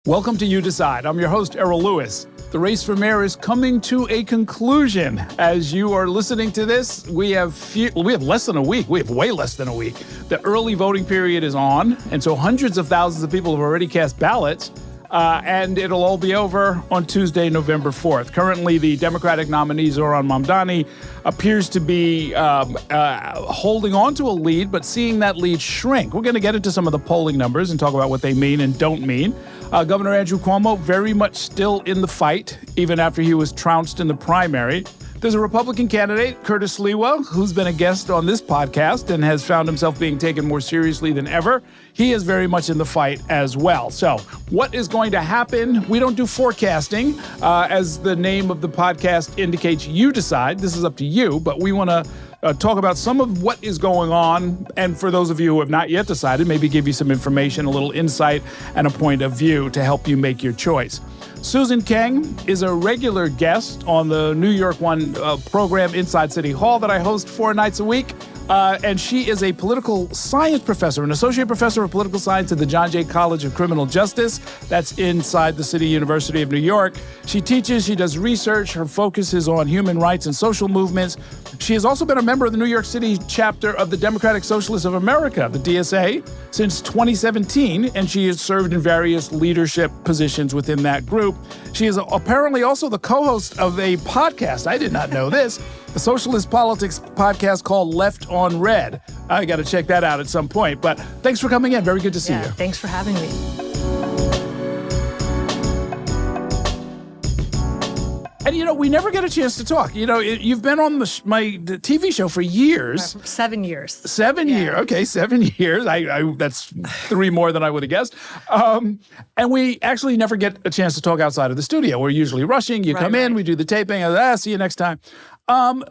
Welcome to You Decide. I'm your host, Errol Lewis. The race for mayor is coming to a conclusion. As you are listening to this, we have less than a week. We have way less than a week. The early voting period is on, and so hundreds of thousands of people have already cast ballots, and it'll all be over on Tuesday, November 4th. Currently, the Democratic nominee, Zohran Mamdani, appears to be holding on to a lead, but seeing that lead shrink. We're going to get into some of the polling numbers and talk about what they mean and don't mean. Governor Andrew Cuomo very much still in the fight, even after he was trounced in the primary. There's a Republican candidate, Curtis Lewa, who's been a guest on this podcast and has found himself being taken more seriously than ever. He is very much in the fight as well. So what is going to happen? We don't do forecasting. As the name of the podcast indicates, you decide. This is up to you, but we want to talk about some of what is going on. And for those of you who have not yet decided, maybe give you some information, a little insight, and a point of view to help you make your choice. Susan Kang is a regular guest on the New York One program Inside City Hall that I host 4 nights a week. And she is a political science professor, an associate professor of political science at the John Jay College of Criminal Justice. That's inside the City University of New York. She teaches, she does research. Her focus is on human rights and social movements. She has also been a member of the New York City chapter of the Democratic Socialists of America, the DSA, since 2017, and she has served in various leadership positions within that group. She is apparently also the co-host of a podcast. I did not know this. A socialist politics podcast called Left on Red. I got to check that out at some point. But thanks for coming in. Very good to see you. Thanks for having me. And, we never get a chance to talk. You've been on my TV show for years. 7 years. 7 years. Okay, 7 years. That's 3 more than I would have guessed. And we actually never get a chance to talk outside of the studio. We're usually rushing. You come in, we do the taping. See you next time.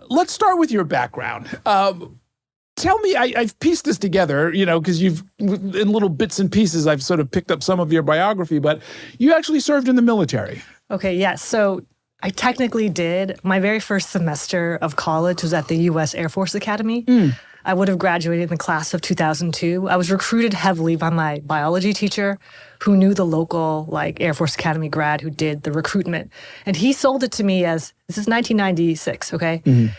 Let's start with your background. Tell me, I've pieced this together, because in little bits and pieces, I've sort of picked up some of your biography, but you actually served in the military. Okay, yes. So I technically did. My very first semester of college was at the U.S. Air Force Academy. I would have graduated in the class of 2002. I was recruited heavily by my biology teacher who knew the local Air Force Academy grad who did the recruitment. And he sold it to me as, this is 1996, okay? Mm-hmm.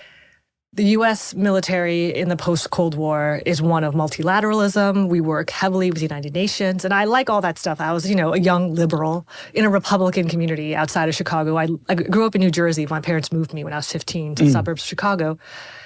The U.S. military in the post-Cold War is one of multilateralism. We work heavily with the United Nations. And I like all that stuff. I was, a young liberal in a Republican community outside of Chicago. I grew up in New Jersey. My parents moved me when I was 15 to the suburbs of Chicago.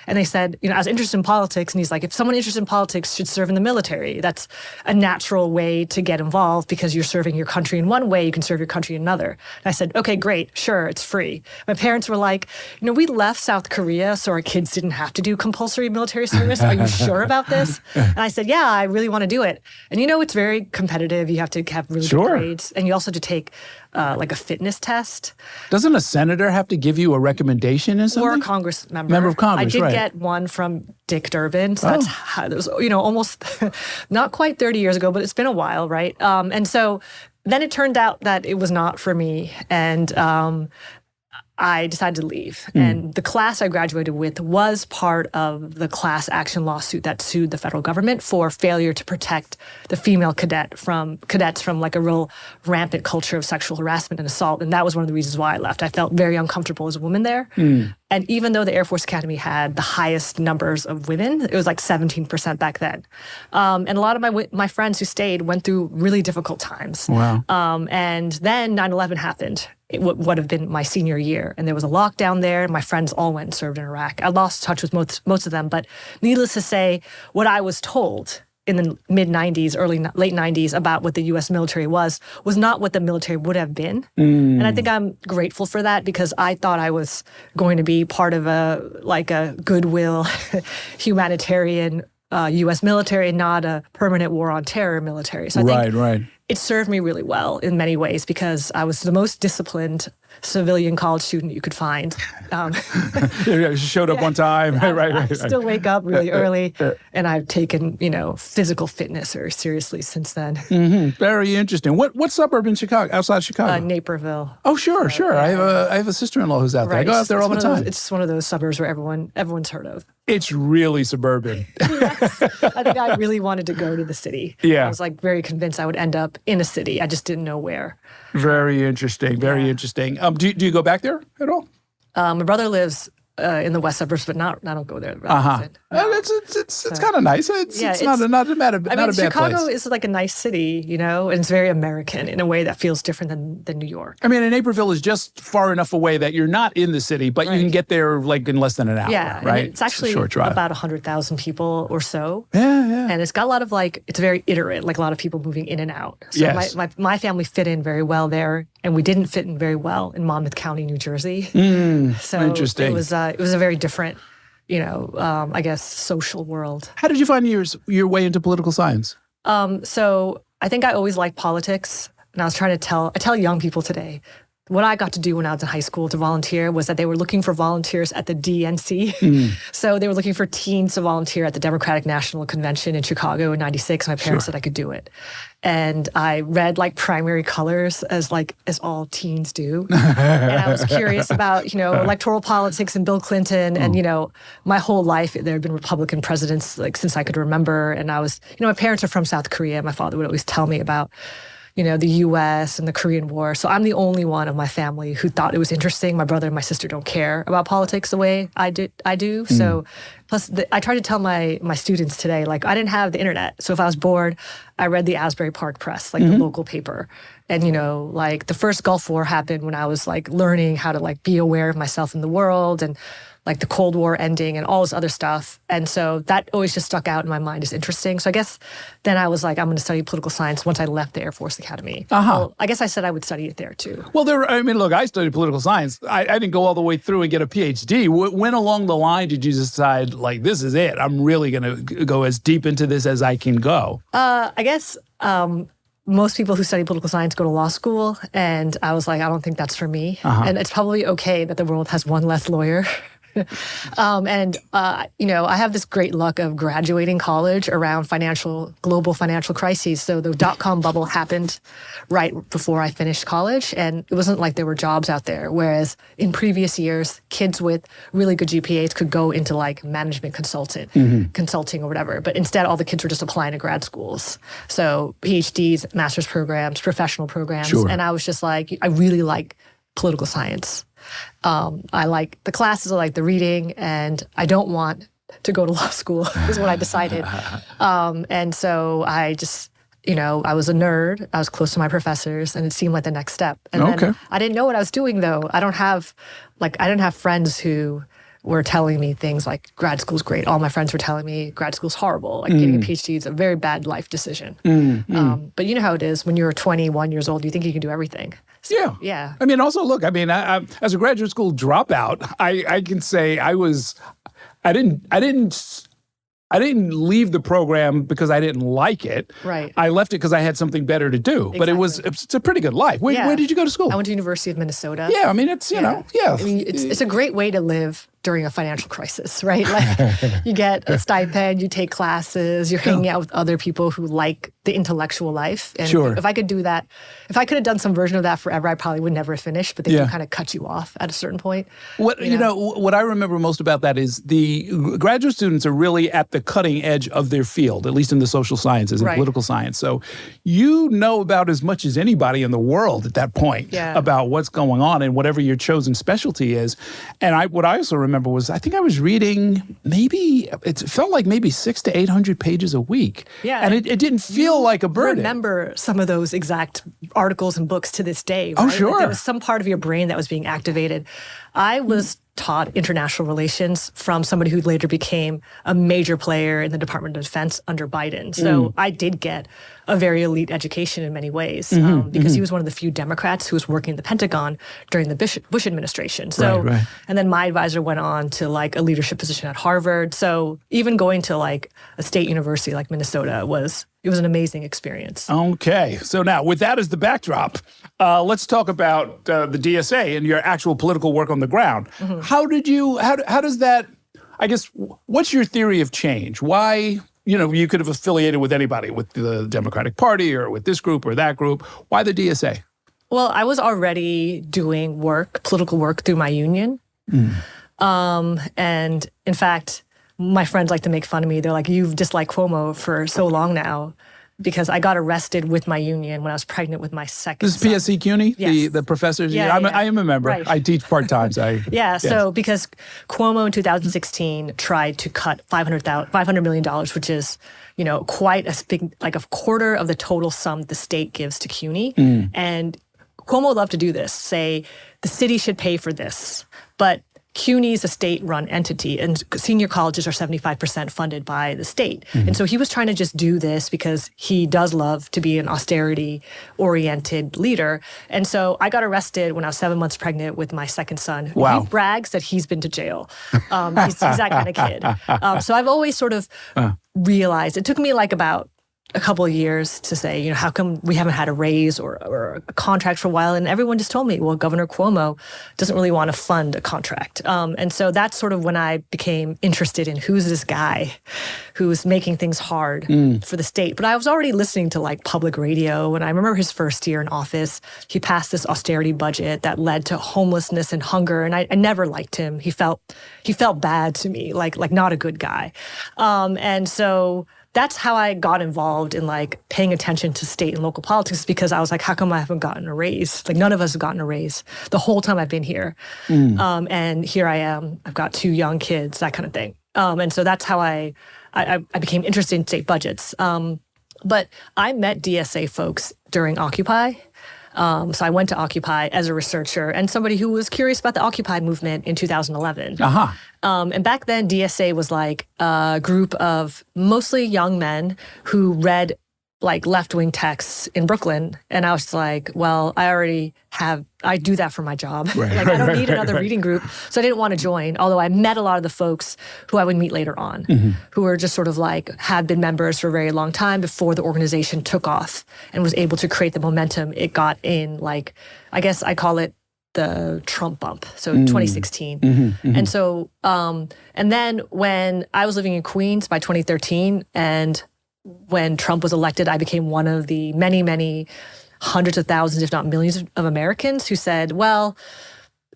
And they said, I was interested in politics. And he's like, if someone interested in politics should serve in the military. That's a natural way to get involved because you're serving your country in one way, you can serve your country in another. And I said, okay, great, sure, it's free. My parents were like, we left South Korea so our kids didn't have to do compulsory military service. Are you sure about this? And I said, yeah, I really want to do it. And it's very competitive. You have to have really good grades. And you also have to take a fitness test. Doesn't a senator have to give you a recommendation or something? Or a Congress member. Member of Congress, I did get one from Dick Durbin. So that's how, it was, almost not quite 30 years ago, but it's been a while, right? And so then it turned out that it was not for me. And I decided to leave. And the class I graduated with was part of the class action lawsuit that sued the federal government for failure to protect the female cadets from a real rampant culture of sexual harassment and assault. And that was one of the reasons why I left. I felt very uncomfortable as a woman there. And even though the Air Force Academy had the highest numbers of women, it was 17% back then. And a lot of my friends who stayed went through really difficult times. Wow. And then 9/11 happened. It would have been my senior year. And there was a lockdown there. My friends all went and served in Iraq. I lost touch with most of them. But needless to say, what I was told in the mid-'90s, late 90s about what the U.S. military was not what the military would have been. And I think I'm grateful for that because I thought I was going to be part of a goodwill humanitarian U.S. military, not a permanent war on terror military. So I think it served me really well in many ways because I was the most disciplined civilian college student you could find. You showed up on time. Right. I still wake up really early, and I've taken, physical fitness very seriously since then. Very interesting. What suburb in Chicago, outside Chicago? Naperville. Oh, sure. I have a sister-in-law who's out there. I go out there all the time. It's one of those suburbs where everyone's heard of. It's really suburban. Yes. I think I really wanted to go to the city. Yeah. I was very convinced I would end up in a city. I just didn't know where. Very interesting. Very interesting. Do you go back there at all? My brother lives in the west suburbs, but I don't go there. Often. It's kind of nice. It's not a bad place. Chicago is like a nice city, and it's very American in a way that feels different than New York. I mean, and Naperville is just far enough away that you're not in the city, but you can get there in less than an hour. Yeah, right. It's actually a about 100,000 people or so. Yeah. And it's got a lot of it's very iterate, like a lot of people moving in and out. So yes. my family fit in very well there, and we didn't fit in very well in Monmouth County, New Jersey. So interesting. It was a very different, I guess, social world. How did you find your way into political science? So I think I always liked politics, and I was trying to I tell young people today, what I got to do when I was in high school to volunteer was that they were looking for volunteers at the DNC. So they were looking for teens to volunteer at the Democratic National Convention in Chicago in '96. My parents said I could do it. And I read primary colors as all teens do. And I was curious about, electoral politics and Bill Clinton. And, my whole life, there had been Republican presidents since I could remember. And I was, my parents are from South Korea. My father would always tell me about the U.S. and the Korean War. So I'm the only one of my family who thought it was interesting. My brother and my sister don't care about politics the way I do. So plus, I try to tell my students today, I didn't have the internet. So if I was bored, I read the Asbury Park Press, the local paper. And, the first Gulf War happened when I was learning how to be aware of myself in the world, and the Cold War ending and all this other stuff. And so that always just stuck out in my mind as interesting. So I guess then I was I'm going to study political science once I left the Air Force Academy. Well, I guess I said I would study it there too. Well, look, I studied political science. I didn't go all the way through and get a PhD. When along the line did you decide, this is it? I'm really going to go as deep into this as I can go? I guess most people who study political science go to law school. And I was I don't think that's for me. And it's probably okay that the world has one less lawyer. I have this great luck of graduating college around global financial crises. So the dot-com bubble happened right before I finished college, and it wasn't like there were jobs out there. Whereas in previous years, kids with really good GPAs could go into management consulting or whatever. But instead, all the kids were just applying to grad schools. So PhDs, master's programs, professional programs. Sure. And I was just I really like political science. I like the classes, I like the reading, and I don't want to go to law school is what I decided. And so I just, I was a nerd. I was close to my professors, and it seemed like the next step. And then I didn't know what I was doing, though. I didn't have friends who were telling me things like grad school's great. All my friends were telling me grad school's horrible. Getting a PhD is a very bad life decision. But you know how it is when you're 21 years old, you think you can do everything. So, yeah. I mean, also, look, I as a graduate school dropout, I can say I didn't leave the program because I didn't like it. Right. I left it because I had something better to do. Exactly. But it's a pretty good life. Where did you go to school? I went to University of Minnesota. Yeah, it's, it's a great way to live during a financial crisis, right? You get a stipend, you take classes, you're hanging out with other people who like the intellectual life. And if I could do that, if I could have done some version of that forever, I probably would never have finished, but they do kind of cut you off at a certain point. What I remember most about that is the graduate students are really at the cutting edge of their field, at least in the social sciences and political science. So you know about as much as anybody in the world at that point about what's going on and whatever your chosen specialty is. And what I also remember was I think I was reading it felt like maybe 600 to 800 pages a week. Yeah. And it didn't feel like a burden. I remember some of those exact articles and books to this day. Right? Oh, sure. There was some part of your brain that was being activated. I was taught international relations from somebody who later became a major player in the Department of Defense under Biden. So I did get a very elite education in many ways because he was one of the few Democrats who was working at the Pentagon during the Bush administration. So, and then my advisor went on to a leadership position at Harvard. So even going to a state university like Minnesota was it was an amazing experience. Okay. So now, with that as the backdrop, let's talk about the DSA and your actual political work on the ground. How does that, I guess, what's your theory of change? Why, you could have affiliated with anybody, with the Democratic Party or with this group or that group. Why the DSA? Well, I was already doing political work through my union. And in fact, my friends like to make fun of me. They're like, you've disliked Cuomo for so long now, because I got arrested with my union when I was pregnant with my second This is PSC CUNY, Yes. the professors? Yeah, I am a member. Right. I teach part-time. So because Cuomo in 2016 tried to cut $500 million, which is, quite a big, like a quarter of the total sum the state gives to CUNY. And Cuomo loved to do this, say the city should pay for this, but CUNY is a state-run entity, and senior colleges are 75% funded by the state. And so he was trying to just do this because he does love to be an austerity-oriented leader. And so I got arrested when I was 7 months pregnant with my second son. Wow. He brags that he's been to jail. He's that kind of kid. So I've always sort of realized, it took me like about a couple of years to say, how come we haven't had a raise or a contract for a while? And everyone just told me, well, Governor Cuomo doesn't really want to fund a contract. And so that's sort of when I became interested in who's this guy who's making things hard for the state. But I was already listening to like public radio. And I remember his first year in office, he passed this austerity budget that led to homelessness and hunger. And I never liked him. He felt bad to me, like not a good guy. And so that's how I got involved in like paying attention to state and local politics, because I was like, how come I haven't gotten a raise? Like none of us have gotten a raise the whole time I've been here. And here I am. I've got 2 young kids, that kind of thing. And so that's how I became interested in state budgets. But I met DSA folks during Occupy. So I went to Occupy as a researcher and somebody who was curious about the Occupy movement in 2011. And back then, DSA was like a group of mostly young men who read like left-wing texts in Brooklyn. And I was like, well, I do that for my job. I don't need another reading group. So I didn't want to join, although I met a lot of the folks who I would meet later on, who were just sort of like, had been members for a very long time before the organization took off and was able to create the momentum it got in, like, I guess I call it the Trump bump, so 2016. And so, and then when I was living in Queens by 2013, and when Trump was elected, I became one of the many, many hundreds of thousands, if not millions of Americans who said, well,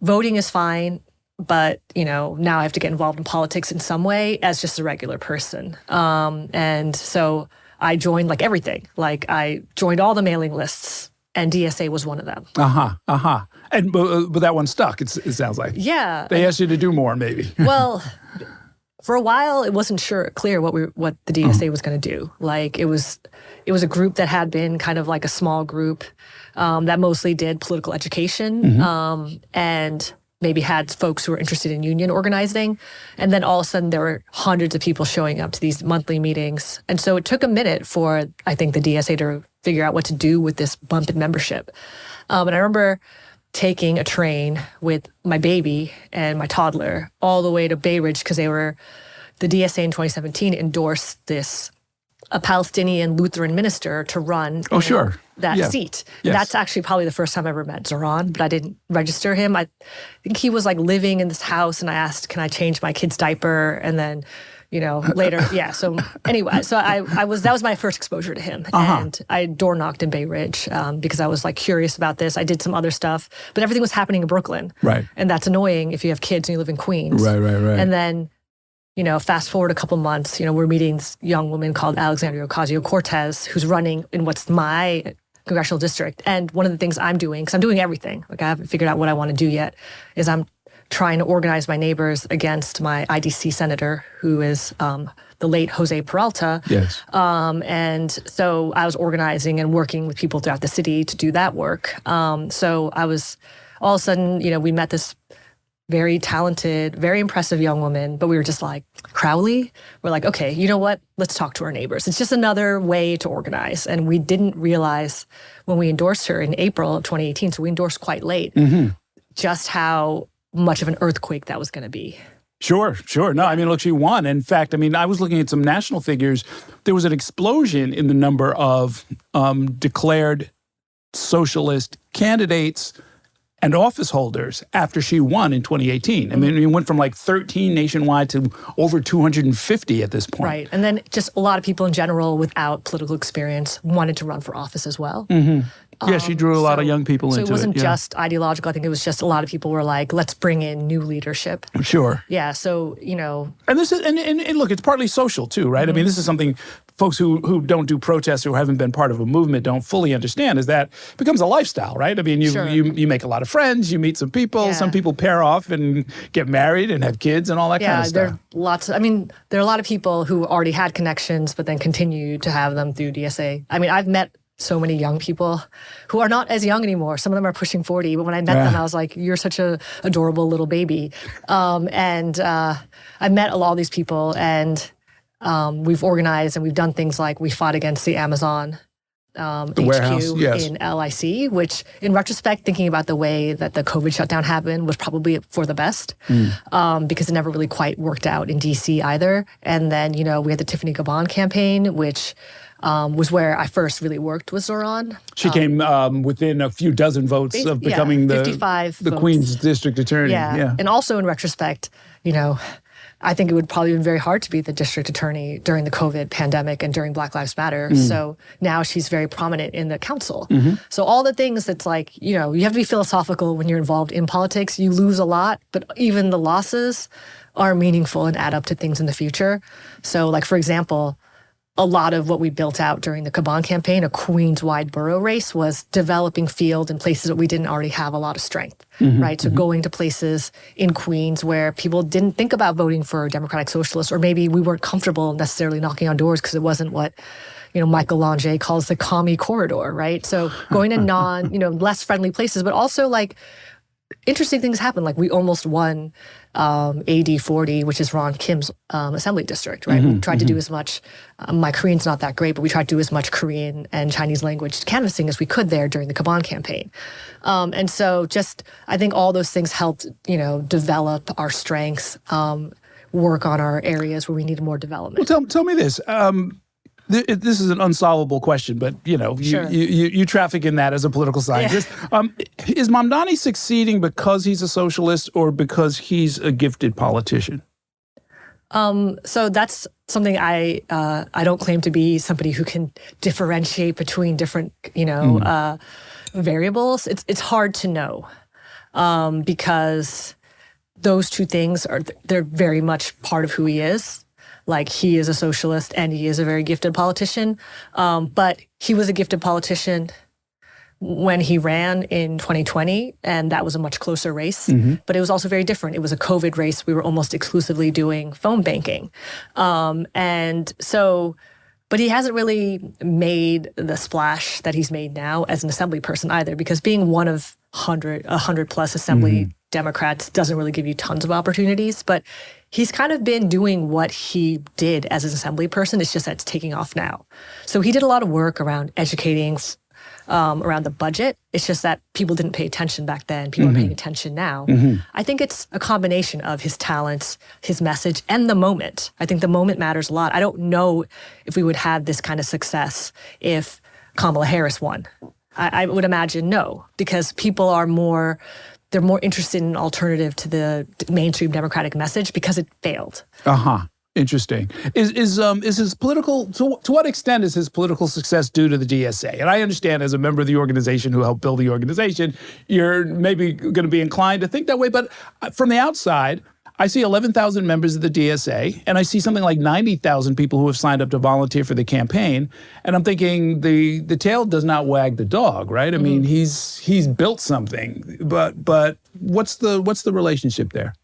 voting is fine, but, now I have to get involved in politics in some way as just a regular person. And so I joined like everything. Like I joined all the mailing lists, and DSA was one of them. And but that one stuck, it sounds like. Yeah. They asked you to do more, maybe. Well, for a while, it wasn't clear what the DSA was going to do. Like it was a group that had been kind of like a small group that mostly did political education and maybe had folks who were interested in union organizing. And then all of a sudden, there were hundreds of people showing up to these monthly meetings. And so it took a minute for, I think, the DSA to figure out what to do with this bump in membership. And I remember taking a train with my baby and my toddler all the way to Bay Ridge, because the DSA in 2017 endorsed a Palestinian Lutheran minister to run that seat. Yes. That's actually probably the first time I ever met Zohran, but I didn't register him. I think he was like living in this house, and I asked, can I change my kid's diaper? And then, later, So anyway, so that was my first exposure to him. And I door knocked in Bay Ridge because I was like curious about this. I did some other stuff, but everything was happening in Brooklyn. Right. And that's annoying if you have kids and you live in Queens. Right. And then, fast forward a couple months, we're meeting this young woman called Alexandria Ocasio-Cortez, who's running in what's my congressional district. And one of the things I'm doing, because I'm doing everything, like I haven't figured out what I want to do yet, is I'm trying to organize my neighbors against my IDC senator, who is the late Jose Peralta. Yes. And so I was organizing and working with people throughout the city to do that work. So I was, all of a sudden, we met this very talented, very impressive young woman, but we were just like, Crowley? We're like, okay, you know what? Let's talk to our neighbors. It's just another way to organize. And we didn't realize when we endorsed her in April of 2018, so we endorsed quite late, just how much of an earthquake that was going to be. Sure. No, I mean, look, she won. In fact, I mean, I was looking at some national figures. There was an explosion in the number of declared socialist candidates and office holders after she won in 2018. I mean, it went from like 13 nationwide to over 250 at this point. Right. And then just a lot of people in general without political experience wanted to run for office as well. Yeah, she drew a lot of young people into it. So it wasn't just ideological. I think it was just a lot of people were like, let's bring in new leadership. Sure. Yeah, so, you know. And this is, and look, it's partly social too, right? I mean, this is something folks who don't do protests or haven't been part of a movement don't fully understand, is that it becomes a lifestyle, right? I mean, you make a lot of friends, you meet some people, some people pair off and get married and have kids and all that kind of stuff. There are a lot of people who already had connections, but then continue to have them through DSA. I mean, I've met so many young people who are not as young anymore. Some of them are pushing 40, but when I met them, I was like, you're such a adorable little baby. I met a lot of these people, and we've organized and we've done things like we fought against the Amazon HQ in LIC, which in retrospect, thinking about the way that the COVID shutdown happened was probably for the best because it never really quite worked out in DC either. And then, you know, we had the Tiffany Gabon campaign, which was where I first really worked with Zohran. She came within a few dozen votes of becoming the Queens district attorney. Yeah. And also in retrospect, you know, I think it would probably have been very hard to be the district attorney during the COVID pandemic and during Black Lives Matter. So now she's very prominent in the council. So all the things that's like, you know, you have to be philosophical when you're involved in politics. You lose a lot, but even the losses are meaningful and add up to things in the future. So like, for example, a lot of what we built out during the Gabon campaign, a Queens-wide borough race, was developing field in places that we didn't already have a lot of strength, right? So going to places in Queens where people didn't think about voting for Democratic Socialists, or maybe we weren't comfortable necessarily knocking on doors because it wasn't what, you know, Michael Lange calls the commie corridor, right? So going to less friendly places, but also like interesting things happen. Like we almost won AD 40, which is Ron Kim's assembly district, right? We tried to do as much, my Korean's not that great, but we tried to do as much Korean and Chinese language canvassing as we could there during the Gabon campaign. And so just, I think all those things helped, you know, develop our strengths, work on our areas where we needed more development. Well, tell me this. This is an unsolvable question, but you know, you traffic in that as a political scientist. Is Mamdani succeeding because he's a socialist or because he's a gifted politician? So that's something I don't claim to be somebody who can differentiate between different, you know, variables. It's hard to know because those two things they're very much part of who he is. Like he is a socialist and he is a very gifted politician. But he was a gifted politician when he ran in 2020, and that was a much closer race. But it was also very different. It was a COVID race. We were almost exclusively doing phone banking. But he hasn't really made the splash that he's made now as an assembly person either, because being one of 100 plus assembly Democrats doesn't really give you tons of opportunities, but he's kind of been doing what he did as an assembly person. It's just that it's taking off now. So he did a lot of work around educating around the budget. It's just that people didn't pay attention back then. People are paying attention now. I think it's a combination of his talents, his message, and the moment. I think the moment matters a lot. I don't know if we would have this kind of success if Kamala Harris won. I would imagine no, because people are they're more interested in an alternative to the mainstream Democratic message because it failed. Interesting. Is his political, to what extent is his political success due to the DSA? And I understand as a member of the organization who helped build the organization, you're maybe going to be inclined to think that way. But from the outside, I see 11,000 members of the DSA, and I see something like 90,000 people who have signed up to volunteer for the campaign. And I'm thinking the tail does not wag the dog, right? I mean, he's built something, but what's the relationship there?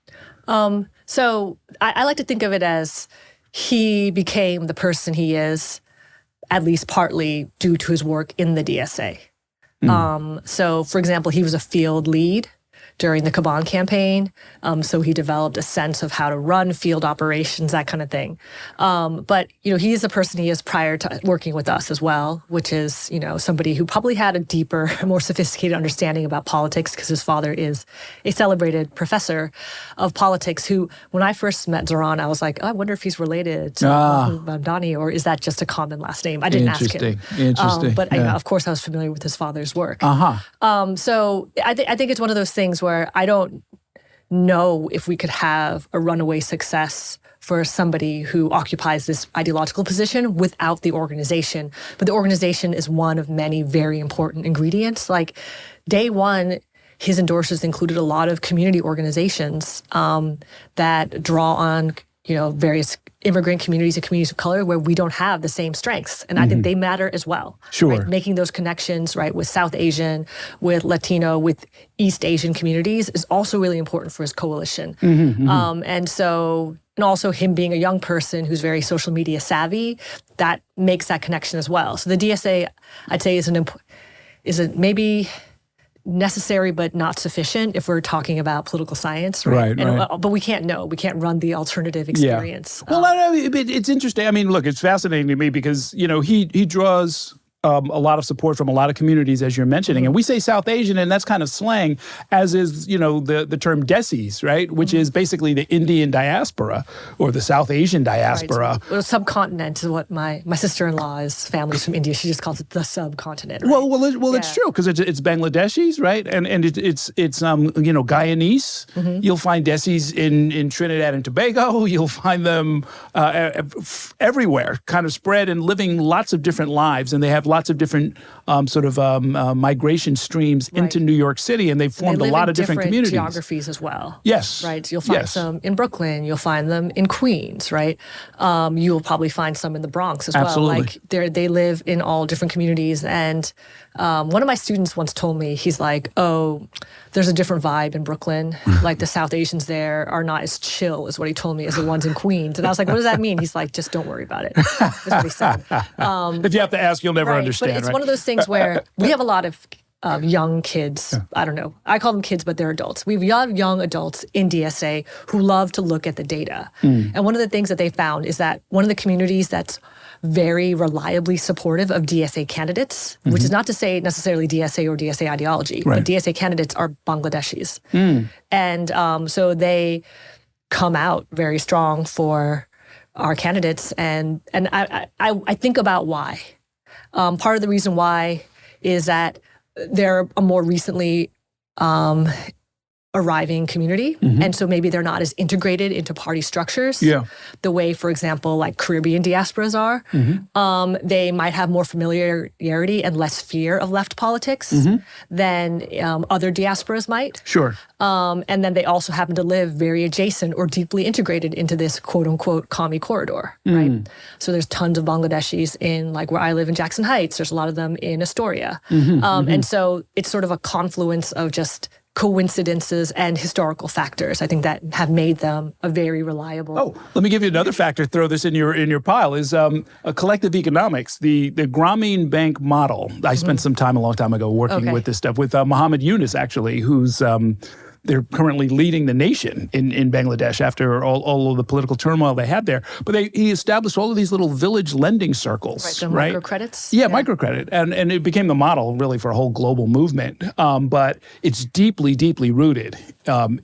So I like to think of it as he became the person he is, at least partly due to his work in the DSA. So, for example, he was a field lead during the Caban campaign. So he developed a sense of how to run field operations, that kind of thing. But, he is the person he is prior to working with us as well, which is, somebody who probably had a deeper, more sophisticated understanding about politics because his father is a celebrated professor of politics who, when I first met Zohran, I was like, oh, I wonder if he's related to Mamdani, or is that just a common last name? I didn't ask him. Interesting. But of course, I was familiar with his father's work. So I think it's one of those things where I don't know if we could have a runaway success for somebody who occupies this ideological position without the organization. But the organization is one of many very important ingredients. Like day one, his endorsers included a lot of community organizations that draw on, various immigrant communities and communities of color where we don't have the same strengths. And I think they matter as well. Sure. Right? Making those connections, right, with South Asian, with Latino, with East Asian communities is also really important for his coalition. And also him being a young person who's very social media savvy, that makes that connection as well. So the DSA, I'd say, is maybe necessary but not sufficient if we're talking about political science, right? But we can't know. We can't run the alternative experience. Yeah. Well, it's interesting. I mean, look, it's fascinating to me because, he draws a lot of support from a lot of communities, as you're mentioning. And we say South Asian, and that's kind of slang, as is, the term Desis, right? Which is basically the Indian diaspora or the South Asian diaspora. Right. Well, subcontinent is what my sister-in-law's family's from India. She just calls it the subcontinent. Right? Well, it's true because it's Bangladeshis, right? And it's Guyanese. You'll find Desis in Trinidad and Tobago. You'll find them everywhere, kind of spread and living lots of different lives, and they have lots of different migration streams into New York City, and they've formed a lot of different communities. Geographies as well. Yes. Right. So you'll find some in Brooklyn. You'll find them in Queens. Right. You'll probably find some in the Bronx as well. Like they live in all different communities. And one of my students once told me, he's like, "Oh, there's a different vibe in Brooklyn. Like the South Asians there are not as chill," is what he told me, as the ones in Queens. And I was like, "What does that mean?" He's like, "Just don't worry about it." That's what he said. If you have to ask, you'll never understand. But it's one of those things where we have a lot of young kids. I don't know. I call them kids, but they're adults. We have young adults in DSA who love to look at the data. And one of the things that they found is that one of the communities that's very reliably supportive of DSA candidates, which is not to say necessarily DSA or DSA ideology, but DSA candidates are Bangladeshis. And so they come out very strong for our candidates. And I think about why. Part of the reason why is that they're a more recently arriving community. And so maybe they're not as integrated into party structures the way, for example, like Caribbean diasporas are. They might have more familiarity and less fear of left politics than other diasporas might. Sure. And then they also happen to live very adjacent or deeply integrated into this quote unquote commie corridor, right? So there's tons of Bangladeshis in, like, where I live in Jackson Heights. There's a lot of them in Astoria. And so it's sort of a confluence of just coincidences and historical factors, I think, that have made them a very reliable. Oh, let me give you another factor. Throw this in your pile is a collective economics, the Grameen Bank model. I spent some time a long time ago working with this stuff with Muhammad Yunus, actually, who's they're currently leading the nation in Bangladesh after all of the political turmoil they had there. But he established all of these little village lending circles, right? Microcredits? Yeah, microcredit. And it became the model, really, for a whole global movement. But it's deeply, deeply rooted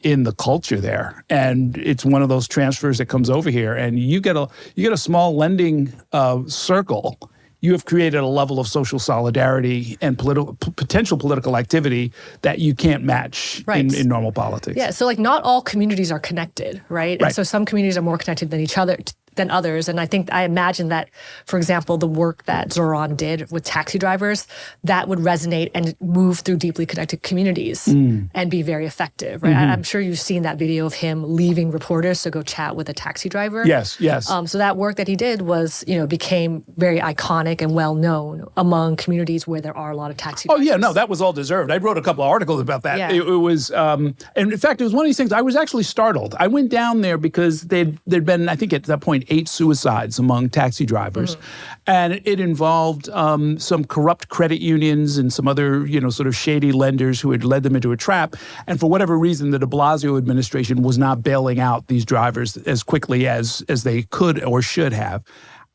in the culture there. And it's one of those transfers that comes over here. And you get a small lending circle. You have created a level of social solidarity and potential political activity that you can't match in normal politics. Yeah, so like not all communities are connected, right? And so some communities are more connected than each other, than others. And I imagine that, for example, the work that Zohran did with taxi drivers, that would resonate and move through deeply connected communities and be very effective, right? I'm sure you've seen that video of him leaving reporters to go chat with a taxi driver. Yes. So that work that he did was, became very iconic and well known among communities where there are a lot of taxi drivers. Oh yeah, no, that was all deserved. I wrote a couple of articles about that. Yeah. It was, and in fact, it was one of these things. I was actually startled. I went down there because there'd been, I think at that point, 8 suicides among taxi drivers. And it involved some corrupt credit unions and some other, sort of shady lenders who had led them into a trap. And for whatever reason, the de Blasio administration was not bailing out these drivers as quickly as they could or should have.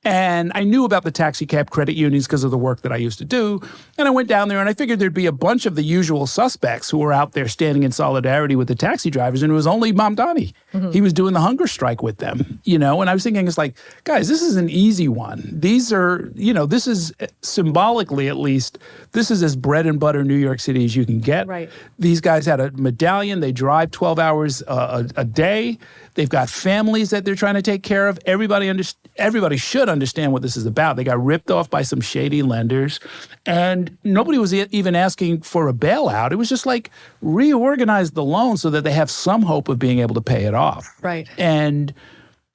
And I knew about the taxi cab credit unions because of the work that I used to do. And I went down there and I figured there'd be a bunch of the usual suspects who were out there standing in solidarity with the taxi drivers. And it was only Mamdani. He was doing the hunger strike with them, And I was thinking, it's like, guys, this is an easy one. These are, this is symbolically, at least, this is as bread and butter New York City as you can get. Right. These guys had a medallion. They drive 12 hours a day. They've got families that they're trying to take care of. Everybody should understand what this is about. They got ripped off by some shady lenders, and nobody was even asking for a bailout. It was just like reorganize the loan so that they have some hope of being able to pay it off. Right. And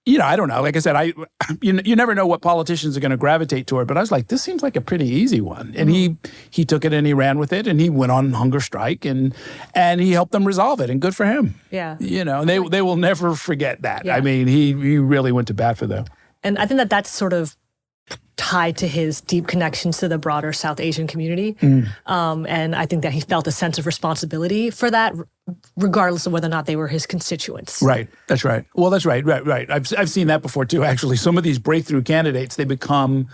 I don't know. Like I said, you never know what politicians are going to gravitate toward. But I was like, this seems like a pretty easy one. And he took it and he ran with it and he went on hunger strike and he helped them resolve it. And good for him. Yeah. And they will never forget that. Yeah. I mean, he really went to bat for them. And I think that that's sort of tied to his deep connections to the broader South Asian community. And I think that he felt a sense of responsibility for that, regardless of whether or not they were his constituents. Right. That's right. Well, that's right. Right. I've seen that before, too, actually. Some of these breakthrough candidates, they become,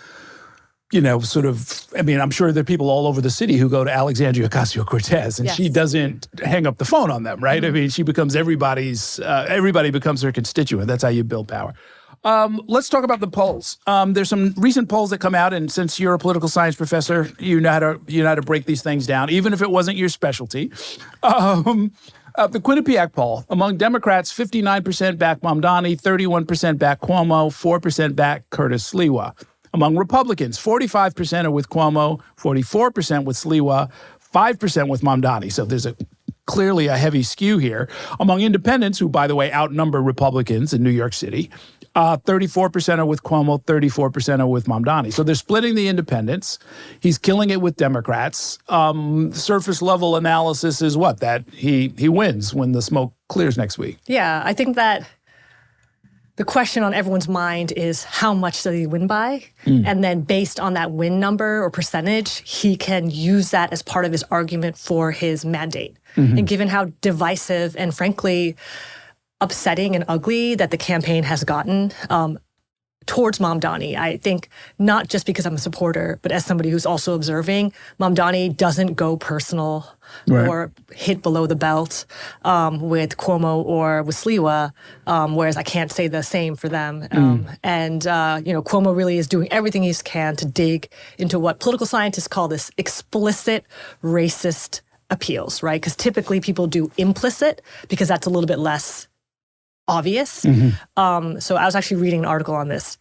sort of, I'm sure there are people all over the city who go to Alexandria Ocasio-Cortez, and she doesn't hang up the phone on them, right? I mean, she becomes everybody becomes her constituent. That's how you build power. Let's talk about the polls. There's some recent polls that come out, and since you're a political science professor, you know how to break these things down, even if it wasn't your specialty. The Quinnipiac poll, among Democrats, 59% back Mamdani, 31% back Cuomo, 4% back Curtis Sliwa. Among Republicans, 45% are with Cuomo, 44% with Sliwa, 5% with Mamdani. So there's clearly a heavy skew here. Among independents, who, by the way, outnumber Republicans in New York City, 34% are with Cuomo, 34% are with Mamdani. So they're splitting the independents. He's killing it with Democrats. Surface level analysis is what? That he wins when the smoke clears next week. Yeah, I think that the question on everyone's mind is how much does he win by? And then based on that win number or percentage, he can use that as part of his argument for his mandate. And given how divisive and frankly upsetting and ugly that the campaign has gotten towards Mamdani, I think not just because I'm a supporter, but as somebody who's also observing, Mamdani doesn't go personal or hit below the belt with Cuomo or with Sliwa, whereas I can't say the same for them. Cuomo really is doing everything he can to dig into what political scientists call this explicit racist appeals, right? Because typically people do implicit because that's a little bit less obvious. So I was actually reading an article on this.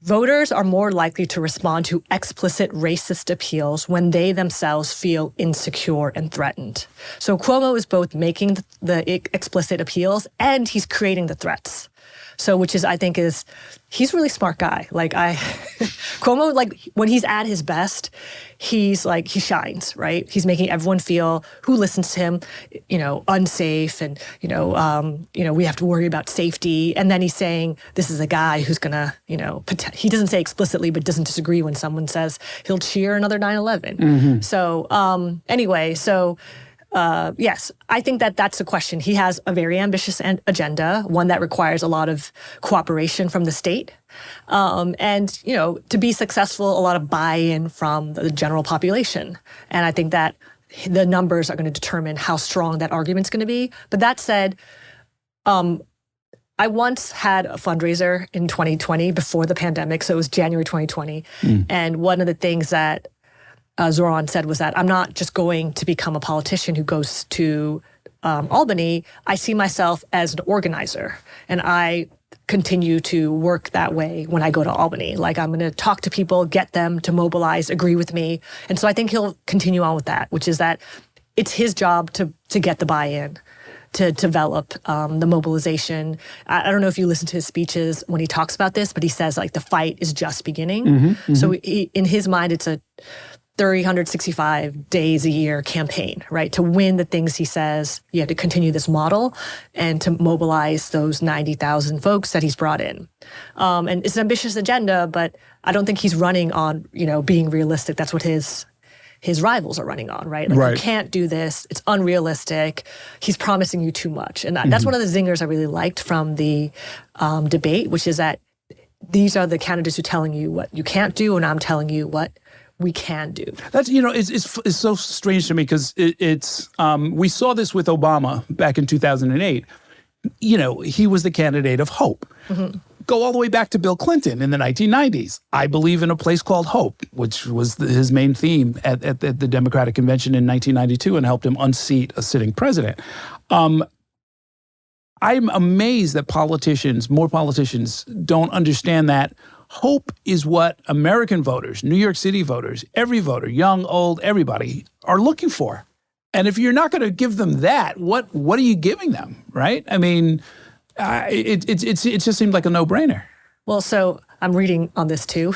Voters are more likely to respond to explicit racist appeals when they themselves feel insecure and threatened. So Cuomo is both making the explicit appeals and he's creating the threats. So, which is, I think he's a really smart guy. Cuomo, when he's at his best, he shines, right? He's making everyone feel who listens to him, unsafe and, we have to worry about safety. And then he's saying, this is a guy who's gonna, he doesn't say explicitly, but doesn't disagree when someone says he'll cheer another 9/11. So, yes, I think that that's a question. He has a very ambitious agenda, one that requires a lot of cooperation from the state. To be successful, a lot of buy-in from the general population. And I think that the numbers are going to determine how strong that argument's going to be. But that said, I once had a fundraiser in 2020 before the pandemic. So it was January 2020. And one of the things that Zohran said was that I'm not just going to become a politician who goes to Albany. I see myself as an organizer, and I continue to work that way when I go to Albany. I'm going to talk to people, get them to mobilize, agree with me. And so I think he'll continue on with that, which is that it's his job to get the buy-in, to develop the mobilization. I don't know if you listen to his speeches when he talks about this, but he says the fight is just beginning. So in his mind, 365 days a year campaign, right? To win the things he says, you have to continue this model and to mobilize those 90,000 folks that he's brought in. And it's an ambitious agenda, but I don't think he's running on, being realistic. That's what his rivals are running on, right? Like, you can't do this. It's unrealistic. He's promising you too much. And that's one of the zingers I really liked from the debate, which is that these are the candidates who are telling you what you can't do, and I'm telling you what we can do. That's, it's so strange to me because we saw this with Obama back in 2008. He was the candidate of hope. Go all the way back to Bill Clinton in the 1990s. I believe in a place called Hope, which was his main theme at the Democratic Convention in 1992 and helped him unseat a sitting president. I'm amazed that more politicians don't understand that hope is what American voters, New York City voters, every voter, young, old, everybody, are looking for. And if you're not going to give them that, what are you giving them, right? I mean, it just seemed like a no-brainer. Well, so I'm reading on this too.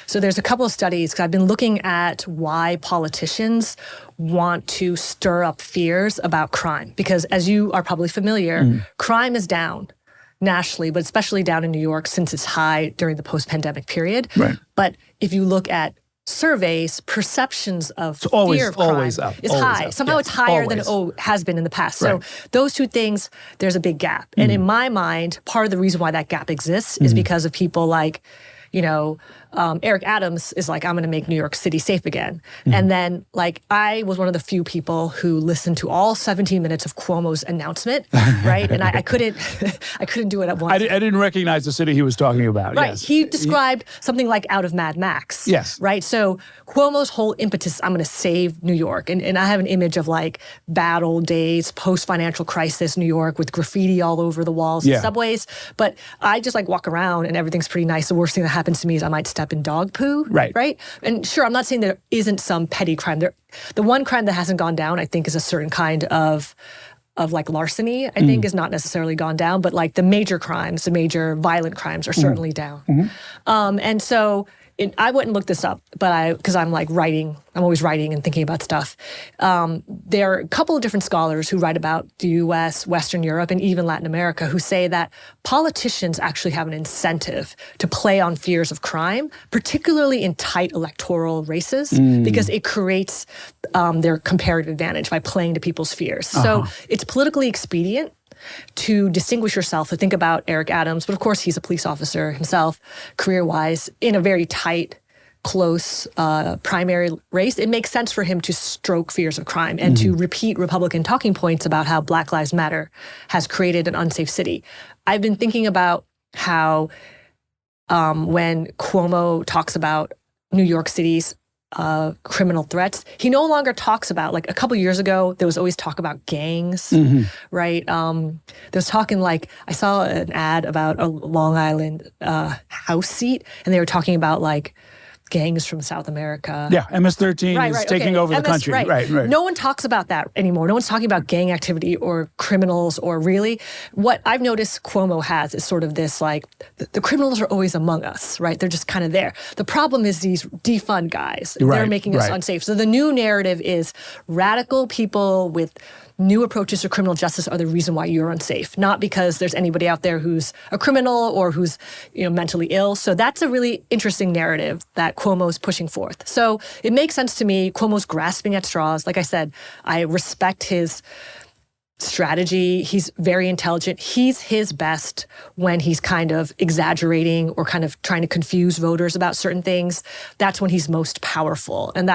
So there's a couple of studies, because I've been looking at why politicians want to stir up fears about crime. Because as you are probably familiar, crime is down nationally, but especially down in New York since it's high during the post-pandemic period. Right. But if you look at surveys, perceptions of fear of crime always up, is always high. up. Somehow Yes, it's higher always. than it has been in the past. So Right. those two things, there's a big gap. And in my mind, part of the reason why that gap exists is because of people like, Eric Adams is like, I'm going to make New York City safe again. And then, I was one of the few people who listened to all 17 minutes of Cuomo's announcement, right? And I couldn't do it at once. I didn't recognize the city he was talking about. Right. Yes. He described something like out of Mad Max. Yes. Right. So Cuomo's whole impetus, I'm going to save New York. And I have an image of bad old days, post-financial crisis New York with graffiti all over the walls and subways. But I just walk around and everything's pretty nice. The worst thing that happens to me is I might step in dog poo. Right. Right. And sure, I'm not saying there isn't some petty crime. The one crime that hasn't gone down, I think, is a certain kind of larceny, I think, is not necessarily gone down, but the major crimes, the major violent crimes are certainly down. And so I wouldn't look this up, but because I'm writing, I'm always writing and thinking about stuff. There are a couple of different scholars who write about the US, Western Europe, and even Latin America who say that politicians actually have an incentive to play on fears of crime, particularly in tight electoral races, because it creates their comparative advantage by playing to people's fears. So it's politically expedient to distinguish yourself, to think about Eric Adams, but of course he's a police officer himself, career-wise, in a very tight, close primary race. It makes sense for him to stroke fears of crime and to repeat Republican talking points about how Black Lives Matter has created an unsafe city. I've been thinking about how when Cuomo talks about New York City's criminal threats, he no longer talks about, a couple years ago, there was always talk about gangs, right? There's talking I saw an ad about a Long Island House seat, and they were talking about gangs from South America. Yeah, MS-13 is taking over the country. Right. No one talks about that anymore. No one's talking about gang activity or criminals or really. What I've noticed Cuomo has is sort of this the criminals are always among us, right? They're just kind of there. The problem is these defund guys. They're making us unsafe. So the new narrative is radical people with new approaches to criminal justice are the reason why you're unsafe, not because there's anybody out there who's a criminal or who's mentally ill. So that's a really interesting narrative that Cuomo's pushing forth. So it makes sense to me. Cuomo's grasping at straws. Like I said, I respect his strategy. He's very intelligent. He's his best when he's kind of exaggerating or kind of trying to confuse voters about certain things. That's when he's most powerful. And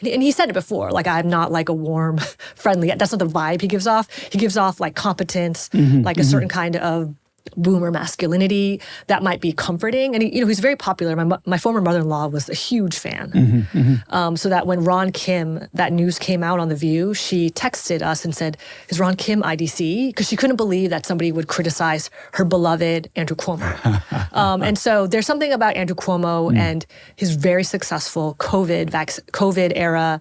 he said it before, I'm not a warm, friendly, that's not the vibe he gives off. He gives off competence, a certain kind of boomer masculinity that might be comforting. And he's very popular. My former mother-in-law was a huge fan. So that when Ron Kim, that news came out on The View, she texted us and said, is Ron Kim IDC? Because she couldn't believe that somebody would criticize her beloved Andrew Cuomo. And so there's something about Andrew Cuomo and his very successful COVID era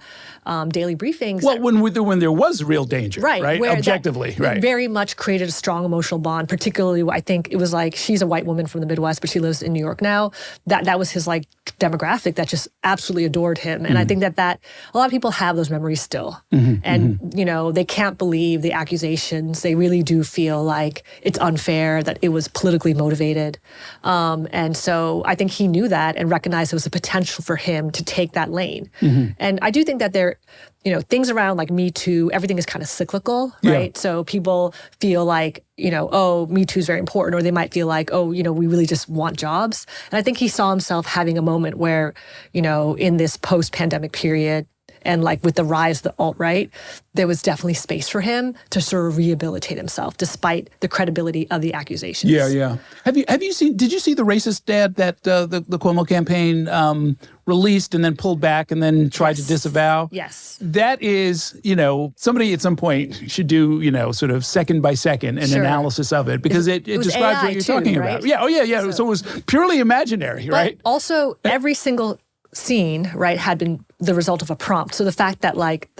daily briefings. Well, when there was real danger, right? Where Objectively, right. Very much created a strong emotional bond, particularly I think it was like, she's a white woman from the Midwest, but she lives in New York now. That was his like demographic that just absolutely adored him. And I think that a lot of people have those memories still. And, you know, they can't believe the accusations. They really do feel like it's unfair, that it was politically motivated. And so I think he knew that and recognized there was a potential for him to take that lane. And I do think that there, you know, things around like Me Too, everything is kind of cyclical, right? Yeah. So people feel like, you know, oh, Me Too is very important, or they might feel like, oh, you know, we really just want jobs. And I think he saw himself having a moment where, you know, in this post-pandemic period, and like with the rise of the alt-right, there was definitely space for him to sort of rehabilitate himself, despite the credibility of the accusations. Yeah. Have you seen? Did you see the racist ad that the Cuomo campaign released and then pulled back and then tried to disavow? Yes. That is, you know, somebody at some point should do, you know, sort of second by second an analysis of it, because it describes AI what you're too, talking right? about. Yeah. Oh yeah. So it was purely imaginary, right? Also, every single scene, right, had been the result of a prompt. So the fact that like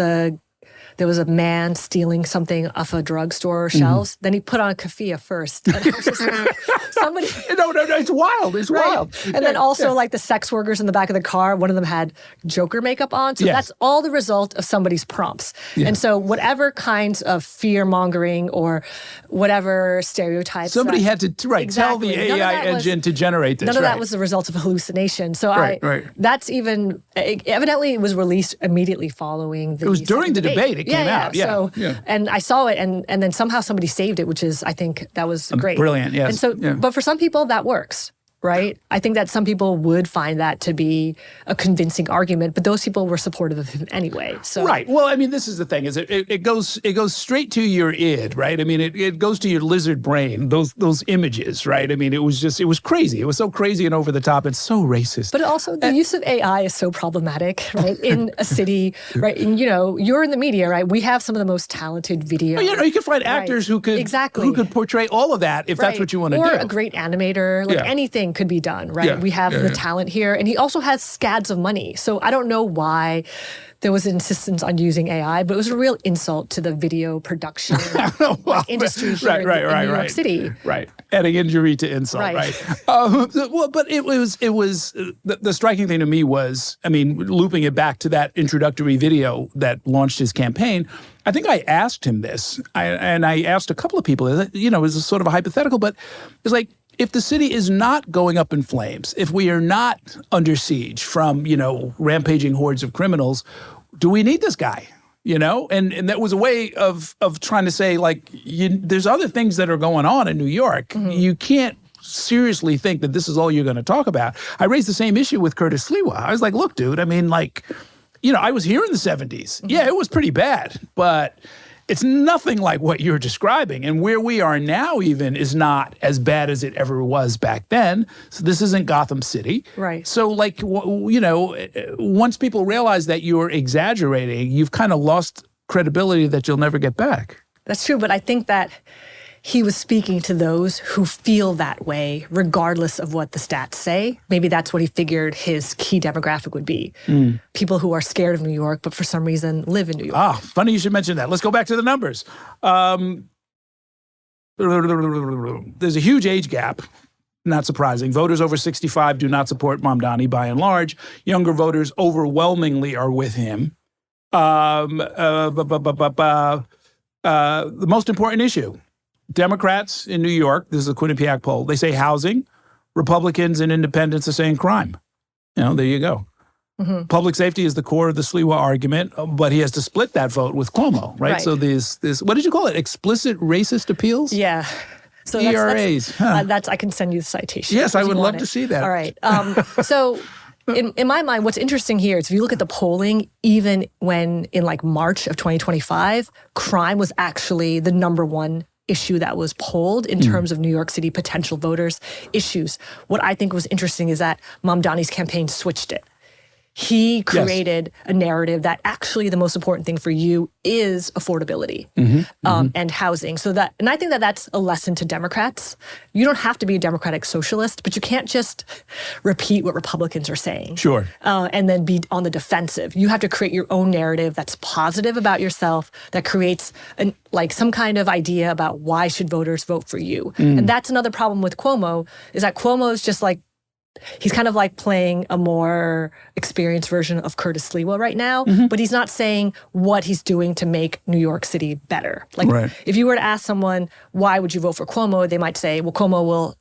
there was a man stealing something off a drugstore shelves, then he put on keffiyeh first. And I was just like, somebody. No, it's wild. It's wild. And then also like the sex workers in the back of the car, one of them had Joker makeup on. So that's all the result of somebody's prompts. Yeah. And so whatever kinds of fear mongering or whatever stereotypes. Somebody had to tell the AI engine to generate this. None of that was the result of hallucination. So that's even, evidently it was released immediately following the. It was during the debate. It came out. So, and I saw it, and then somehow somebody saved it, which is, I think that was great. Brilliant, yes. And so, but for some people that works, right? I think that some people would find that to be a convincing argument, but those people were supportive of him anyway. So right. Well, I mean, this is the thing: is it goes straight to your id, right? I mean, it goes to your lizard brain. Those images, right? I mean, it was crazy. It was so crazy and over the top. It's so racist. But also, the use of AI is so problematic, right? In a city, right? And you know, you're in the media, right? We have some of the most talented video. Oh, you know, you can find actors who could portray all of that if that's what you want to do. Or a great animator, like anything could be done, right? Yeah. We have the talent here, and he also has scads of money. So I don't know why there was an insistence on using AI, but it was a real insult to the video production industry here in New York City. Right, adding injury to insult. Right. Well, but it was the striking thing to me was, I mean, looping it back to that introductory video that launched his campaign. I think I asked him this, and I asked a couple of people. You know, it was sort of a hypothetical, but it's like, if the city is not going up in flames, if we are not under siege from, you know, rampaging hordes of criminals, do we need this guy? You know, and that was a way of trying to say, like, there's other things that are going on in New York. You can't seriously think that this is all you're going to talk about. I raised the same issue with Curtis Sliwa. I was like, look, dude, I mean, like, you know, I was here in the 70s. Yeah, it was pretty bad, but it's nothing like what you're describing. And where we are now even is not as bad as it ever was back then. So this isn't Gotham City. Right. So like, you know, once people realize that you're exaggerating, you've kind of lost credibility that you'll never get back. That's true. But I think that he was speaking to those who feel that way, regardless of what the stats say. Maybe that's what he figured his key demographic would be. People who are scared of New York, but for some reason live in New York. Ah, funny you should mention that. Let's go back to the numbers. There's a huge age gap. Not surprising. Voters over 65 do not support Mamdani by and large. Younger voters overwhelmingly are with him. The most important issue. Democrats in New York, this is a Quinnipiac poll, they say housing. Republicans and independents are saying crime. You know, there you go. Public safety is the core of the Sliwa argument, but he has to split that vote with Cuomo, right? So this, what did you call it? Explicit racist appeals? Yeah. So ERAs. That's I can send you the citation. Yes, I would love to see that. All right. So in my mind, what's interesting here is if you look at the polling, even when in like March of 2025, crime was actually the number one issue that was polled in terms of New York City potential voters' issues. What I think was interesting is that Mamdani's campaign switched it. he created a narrative that actually the most important thing for you is affordability and housing. And I think that that's a lesson to Democrats. You don't have to be a Democratic Socialist, but you can't just repeat what Republicans are saying. Sure. And then be on the defensive. You have to create your own narrative that's positive about yourself, that creates some kind of idea about why should voters vote for you. And that's another problem with Cuomo, is that Cuomo is just like, he's kind of like playing a more experienced version of Curtis Sliwa right now, but he's not saying what he's doing to make New York City better. If you were to ask someone, why would you vote for Cuomo? They might say, well, Cuomo will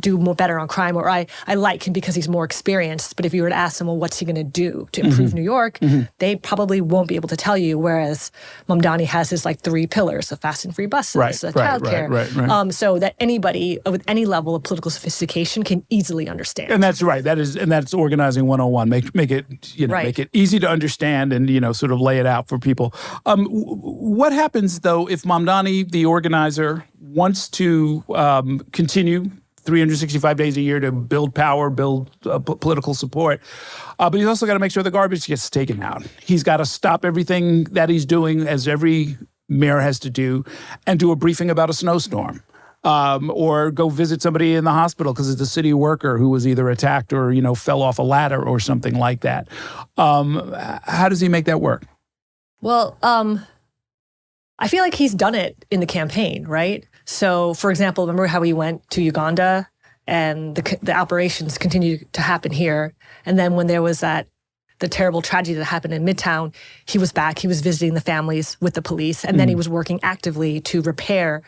do more better on crime, or I like him because he's more experienced. But if you were to ask them, well, what's he going to do to improve New York? They probably won't be able to tell you, whereas Mamdani has his 3 pillars of fast and free buses, childcare, so that anybody with any level of political sophistication can easily understand. And that's right. That's organizing 101. Make it make it easy to understand and sort of lay it out for people. What happens though if Mamdani, the organizer, wants to continue 365 days a year to build power, build political support. But he's also got to make sure the garbage gets taken out. He's got to stop everything that he's doing, as every mayor has to do, and do a briefing about a snowstorm. Or go visit somebody in the hospital because it's a city worker who was either attacked or, fell off a ladder or something like that. How does he make that work? Well, I feel like he's done it in the campaign, right? So, for example, remember how he went to Uganda and the operations continued to happen here. And then when there was the terrible tragedy that happened in Midtown, he was back, he was visiting the families with the police, and then he was working actively to repair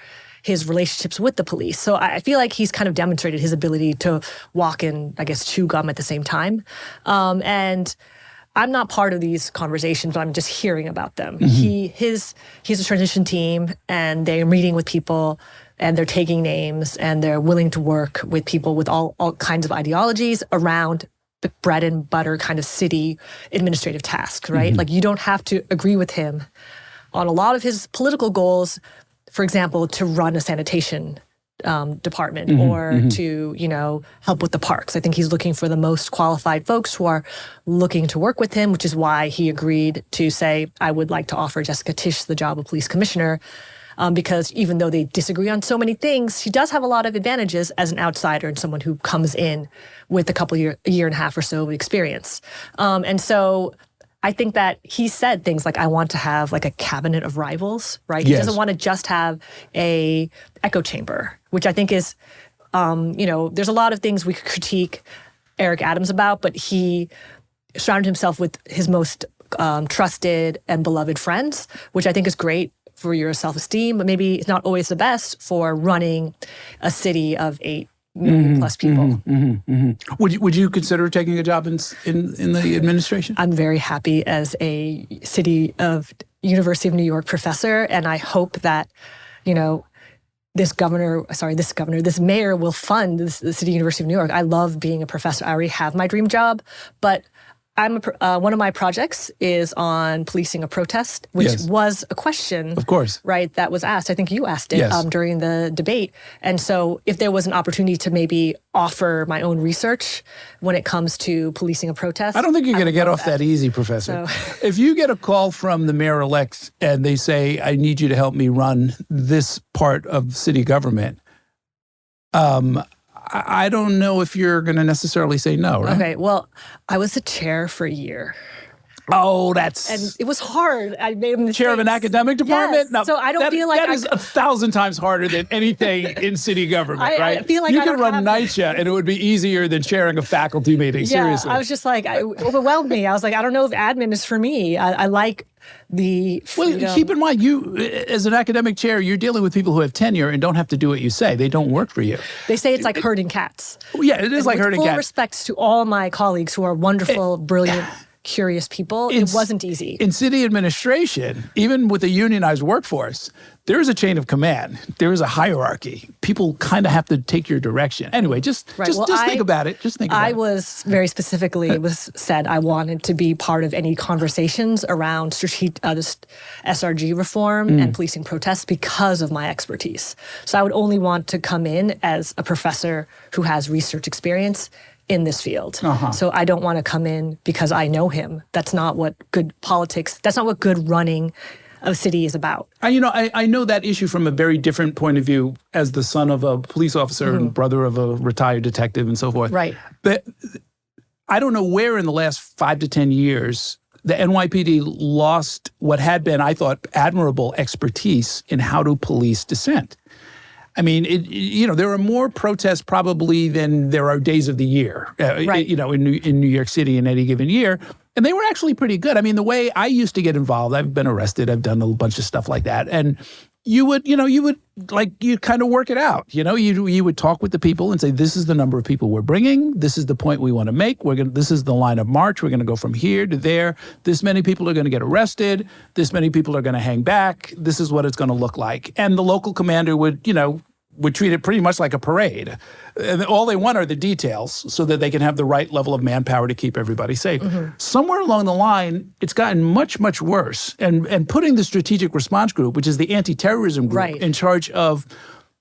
his relationships with the police. So I feel like he's kind of demonstrated his ability to walk and, chew gum at the same time. And I'm not part of these conversations, but I'm just hearing about them. He's a transition team, and they're meeting with people, and they're taking names, and they're willing to work with people with all kinds of ideologies around the bread and butter kind of city administrative tasks, right? You don't have to agree with him on a lot of his political goals, for example, to run a sanitation department or to, help with the parks. I think he's looking for the most qualified folks who are looking to work with him, which is why he agreed to say, I would like to offer Jessica Tisch the job of police commissioner, because even though they disagree on so many things, she does have a lot of advantages as an outsider and someone who comes in with a year and a half or so of experience. And so I think that he said things like, I want to have a cabinet of rivals, right? He doesn't want to just have a echo chamber, which I think is, there's a lot of things we could critique Eric Adams about, but he surrounded himself with his most trusted and beloved friends, which I think is great for your self-esteem, but maybe it's not always the best for running a city of 8 million plus people. Would you consider taking a job in the administration? I'm very happy as a University of New York professor, and I hope that, this mayor will fund the City University of New York. I love being a professor. I already have my dream job, but one of my projects is on policing a protest, which was a question, of course, right, that was asked. I think you asked it during the debate. And so if there was an opportunity to maybe offer my own research when it comes to policing a protest. I don't think you're going to get off that easy, Professor. So. If you get a call from the mayor-elect and they say, I need you to help me run this part of city government, I don't know if you're going to necessarily say no, right? Okay, well, I was the chair for a year. Oh, and it was hard. I made mistakes. Chair of an academic department? Yes. No, so I don't feel like that is 1,000 times harder than anything in city government, right? I feel like you could run NYCHA and it would be easier than chairing a faculty meeting. Seriously. I was just it overwhelmed me. I was like, I don't know if admin is for me. I like the freedom. Well, keep in mind, you, as an academic chair, you're dealing with people who have tenure and don't have to do what you say. They don't work for you. They say it's like herding cats. Yeah, it is like herding cats. Full respect to all my colleagues who are wonderful, brilliant, curious people. It wasn't easy. In city administration, even with a unionized workforce, there is a chain of command. There is a hierarchy. People kind of have to take your direction. Anyway, just think about it. Just think about it. I was very specifically, it was said I wanted to be part of any conversations around this SRG reform and policing protests because of my expertise. So I would only want to come in as a professor who has research experience in this field. So I don't want to come in because I know him. That's not what good politics, that's not what good running of a city is about. I know that issue from a very different point of view as the son of a police officer and brother of a retired detective and so forth. Right. But I don't know where in the last 5 to 10 years the NYPD lost what had been, I thought, admirable expertise in how to police dissent. I mean, there are more protests probably than there are days of the year, right. In New York City in any given year. And they were actually pretty good. I mean, the way I used to get involved, I've been arrested, I've done a bunch of stuff like that. And you kind of work it out. You would talk with the people and say, this is the number of people we're bringing. This is the point we want to make. This is the line of march. We're going to go from here to there. This many people are going to get arrested. This many people are going to hang back. This is what it's going to look like. And the local commander would treat it pretty much like a parade. And all they want are the details so that they can have the right level of manpower to keep everybody safe. Somewhere along the line, it's gotten much, much worse. And putting the Strategic Response Group, which is the anti-terrorism group, right. in charge of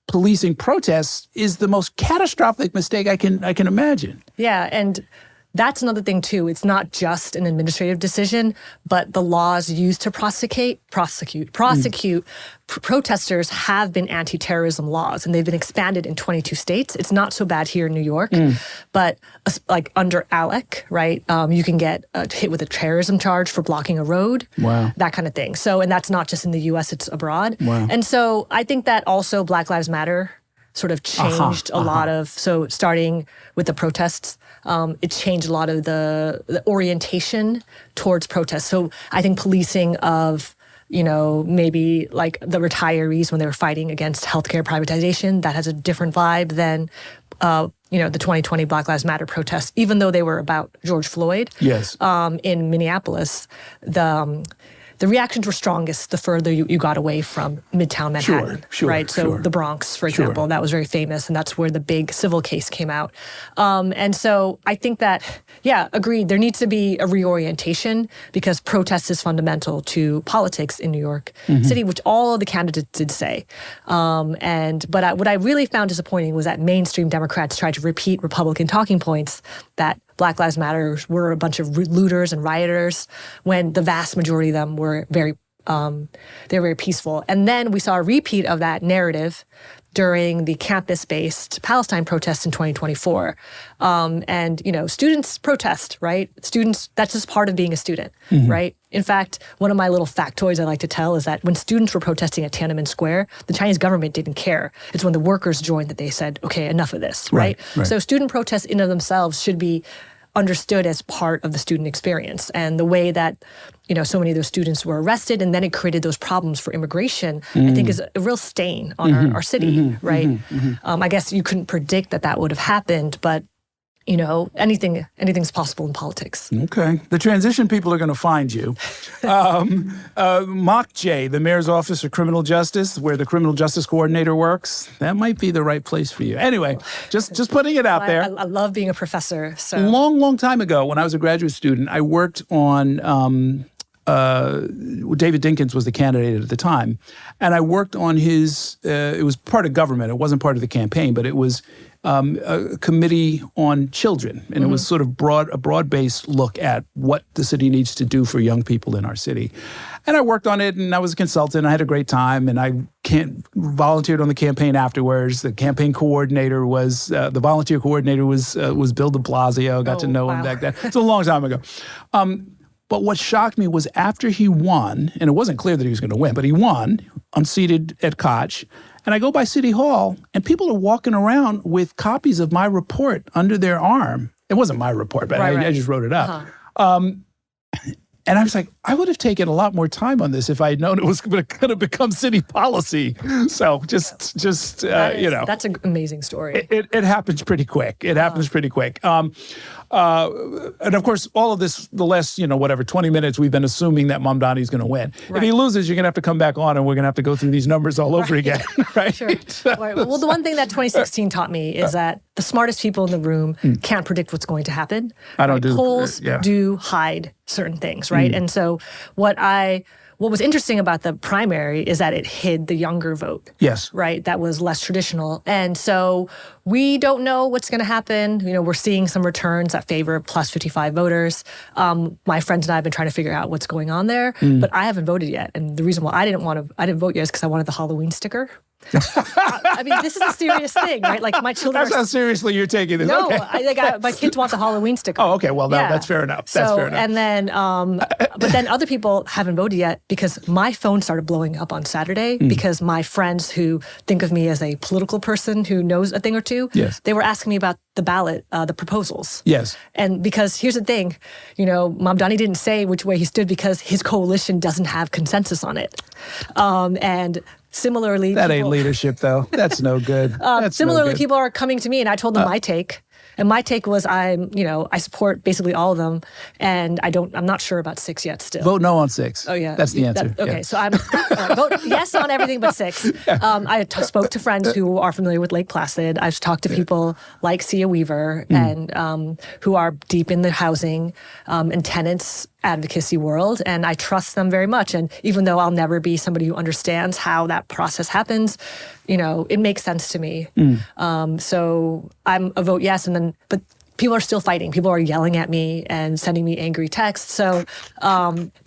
policing protests is the most catastrophic mistake I can imagine. Yeah, and that's another thing, too. It's not just an administrative decision, but the laws used to prosecute protesters have been anti-terrorism laws, and they've been expanded in 22 states. It's not so bad here in New York, but like under ALEC, right, you can get hit with a terrorism charge for blocking a road, that kind of thing. So, and that's not just in the U.S., it's abroad. And so I think that also Black Lives Matter sort of changed a lot of, so starting with the protests, it changed a lot of the orientation towards protests. So I think policing of, maybe like the retirees when they were fighting against healthcare privatization, that has a different vibe than, the 2020 Black Lives Matter protests, even though they were about George Floyd. Yes. In Minneapolis, the reactions were strongest the further you got away from Midtown Manhattan, right? So the Bronx, for example, that was very famous, and that's where the big civil case came out. And so I think that, agreed, there needs to be a reorientation because protest is fundamental to politics in New York City, which all of the candidates did say. But what I really found disappointing was that mainstream Democrats tried to repeat Republican talking points that Black Lives Matter were a bunch of looters and rioters, when the vast majority of them were very peaceful. And then we saw a repeat of that narrative during the campus-based Palestine protests in 2024. Students protest, right? Students, that's just part of being a student, right? In fact, one of my little factoids I like to tell is that when students were protesting at Tiananmen Square, the Chinese government didn't care. It's when the workers joined that they said, okay, enough of this, right? So student protests in and of themselves should be understood as part of the student experience. And the way that, so many of those students were arrested and then it created those problems for immigration, I think is a real stain on our city, right? I guess you couldn't predict that would have happened, but anything's possible in politics. Okay. The transition people are going to find you. Mock J, the mayor's office for criminal justice, where the criminal justice coordinator works. That might be the right place for you. Anyway, just putting it out there. I love being a professor. So long time ago, when I was a graduate student, I worked on David Dinkins was the candidate at the time, and I worked on his. It was part of government. It wasn't part of the campaign, but it was a committee on children, and it was sort of a broad-based look at what the city needs to do for young people in our city. And I worked on it, and I was a consultant. I had a great time, and I volunteered on the campaign afterwards. The campaign coordinator was the volunteer coordinator was Bill de Blasio. Got to know him back then. It's a long time ago. But what shocked me was after he won, and it wasn't clear that he was going to win, but he won, unseated at Koch, and I go by City Hall, and people are walking around with copies of my report under their arm. It wasn't my report, but I just wrote it up. And I was like, I would have taken a lot more time on this if I had known it was going to become city policy. So that's an amazing story. It happens pretty quick. It happens pretty quick. And of course, all of this, the last, 20 minutes, we've been assuming that Mamdani is going to win. Right. If he loses, you're going to have to come back on and we're going to have to go through these numbers all over again. Right? Sure. Right. Well, the one thing that 2016 taught me is that the smartest people in the room can't predict what's going to happen. Polls do hide certain things, right? And so what I what was interesting about the primary is that it hid the younger vote. Yes. Right? That was less traditional. And so we don't know what's going to happen. We're seeing some returns that favor plus 55 voters. My friends and I have been trying to figure out what's going on there, but I haven't voted yet. And the reason why I didn't vote yet is because I wanted the Halloween sticker. I mean, this is a serious thing, right? Like my children. That's how seriously you're taking this. No, Okay. my kids want the Halloween sticker. Oh, okay. Well, that's fair enough. That's fair enough. And then, but then other people haven't voted yet because my phone started blowing up on Saturday because my friends who think of me as a political person who knows a thing or two, yes, they were asking me about the ballot, the proposals. Yes. And because here's the thing, Mamdani didn't say which way he stood because his coalition doesn't have consensus on it. And similarly, that ain't leadership, though. That's no good. Similarly, people are coming to me, and I told them my take. And my take was, I support basically all of them, and I'm not sure about 6 yet. Still, vote no on 6. Oh yeah, that's the answer. Okay, so I'm vote yes on everything but 6. I spoke to friends who are familiar with Lake Placid. I've talked to people like Sia Weaver and who are deep in the housing and tenants advocacy world, and I trust them very much. And even though I'll never be somebody who understands how that process happens, it makes sense to me. So I'm a vote yes, but people are still fighting. People are yelling at me and sending me angry texts. So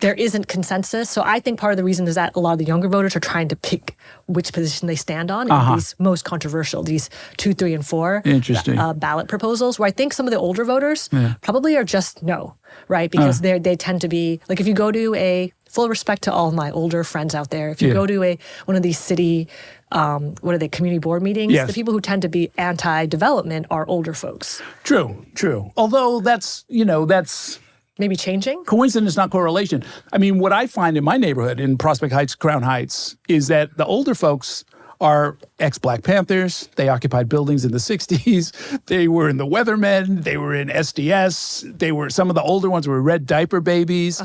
there isn't consensus. So I think part of the reason is that a lot of the younger voters are trying to pick which position they stand on in these most controversial, these 2, 3, and 4 ballot proposals, where I think some of the older voters probably are just no, right? Because they tend to be, like if you go to full respect to all my older friends out there, if you go to one of these city, community board meetings, the people who tend to be anti-development are older folks. True. Although that's maybe changing? Coincidence, not correlation. I mean, what I find in my neighborhood, in Prospect Heights, Crown Heights, is that the older folks are ex-Black Panthers. They occupied buildings in the 60s. They were in the Weathermen. They were in SDS. Some of the older ones were red diaper babies.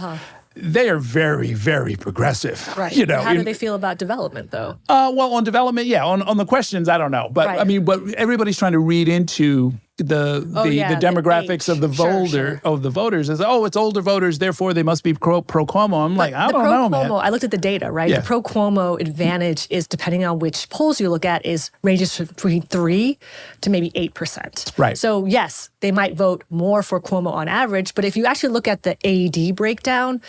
They are very, very progressive. Right. How do they feel about development, though? Well, on development, on the questions, I don't know. But I mean, but everybody's trying to read into the demographics of the voters as it's older voters, therefore they must be pro Cuomo. I'm like, I don't know, man. I looked at the data, right? The pro Cuomo advantage is, depending on which polls you look at, ranges between 3 to maybe 8%. Right. So yes, they might vote more for Cuomo on average, but if you actually look at the AD breakdown,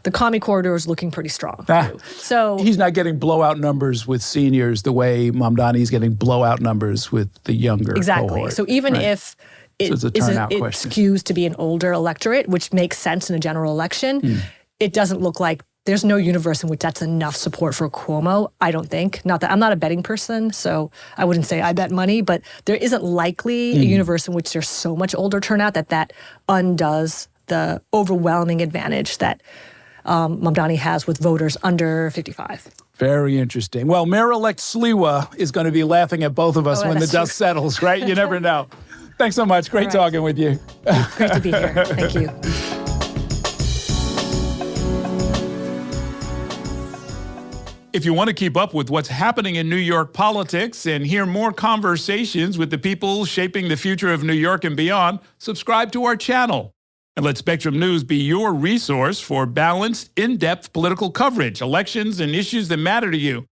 the commie corridor is looking pretty strong. So he's not getting blowout numbers with seniors the way Mamdani is getting blowout numbers with the younger cohort. So even if it skews to be an older electorate, which makes sense in a general election, it doesn't look like there's no universe in which that's enough support for Cuomo, I don't think. Not that I'm not a betting person, so I wouldn't say I bet money, but there isn't likely a universe in which there's so much older turnout that undoes the overwhelming advantage that Mamdani has with voters under 55. Very interesting. Well, Mayor-elect Sliwa is going to be laughing at both of us when the dust settles, right? You never know. Thanks so much. Great talking with you. Great to be here. Thank you. If you want to keep up with what's happening in New York politics and hear more conversations with the people shaping the future of New York and beyond, subscribe to our channel. And let Spectrum News be your resource for balanced, in-depth political coverage, elections, and issues that matter to you.